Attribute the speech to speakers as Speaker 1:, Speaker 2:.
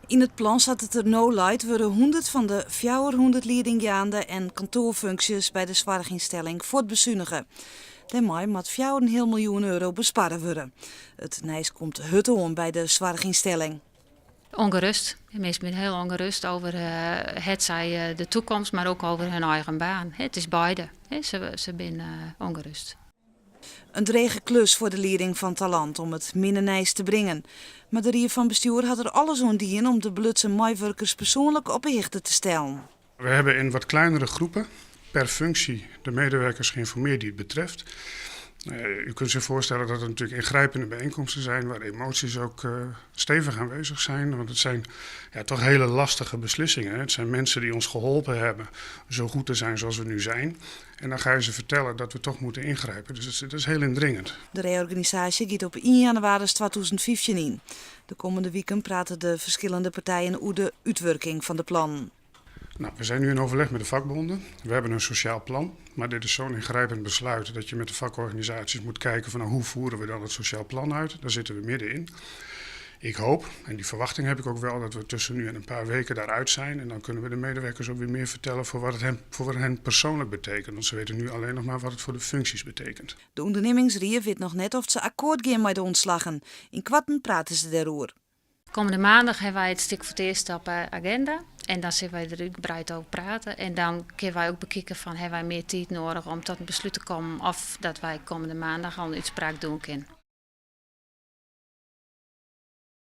Speaker 1: In het plan staat het er no light worden 100 van de 400 leidinggaande en kantoorfuncties bij de zorginstelling voortbezuinigen. Daarmee moet 4,5 miljoen euro besparen worden. Het nijs komt hut om bij de zorginstelling.
Speaker 2: Ongerust. De mensen zijn heel ongerust over de toekomst, maar ook over hun eigen baan. Het is beide. Ze zijn ongerust.
Speaker 1: Een drege klus voor de leiding van Talent om het minnenijs te brengen. Maar de rier van bestuur had er alles aan dien om de blutse meewerkers persoonlijk op hichte te stellen.
Speaker 3: We hebben in wat kleinere groepen per functie de medewerkers geïnformeerd die het betreft. U kunt zich voorstellen dat er natuurlijk ingrijpende bijeenkomsten zijn waar emoties ook stevig aanwezig zijn. Want het zijn toch hele lastige beslissingen. Het zijn mensen die ons geholpen hebben zo goed te zijn zoals we nu zijn. En dan ga je ze vertellen dat we toch moeten ingrijpen. Dus het is heel indringend.
Speaker 1: De reorganisatie gaat op 1 januari 2015 in. De komende weken praten de verschillende partijen over de uitwerking van de plannen.
Speaker 3: Nou, we zijn nu in overleg met de vakbonden. We hebben een sociaal plan. Maar dit is zo'n ingrijpend besluit dat je met de vakorganisaties moet kijken van hoe voeren we dan het sociaal plan uit. Daar zitten we middenin. Ik hoop, en die verwachting heb ik ook wel, dat we tussen nu en een paar weken daaruit zijn. En dan kunnen we de medewerkers ook weer meer vertellen voor wat het hen persoonlijk betekent. Want ze weten nu alleen nog maar wat het voor de functies betekent.
Speaker 1: De ondernemingsrier weet nog net of ze akkoord gaan met de ontslagen. In Kwarten praten ze daarover.
Speaker 2: Komende maandag hebben wij het stuk voor het eerst op agenda. En dan zullen wij er uitgebreid over praten. En dan kunnen wij ook bekijken van hebben wij meer tijd nodig om tot een besluit te komen. Of dat wij komende maandag al een uitspraak doen kunnen.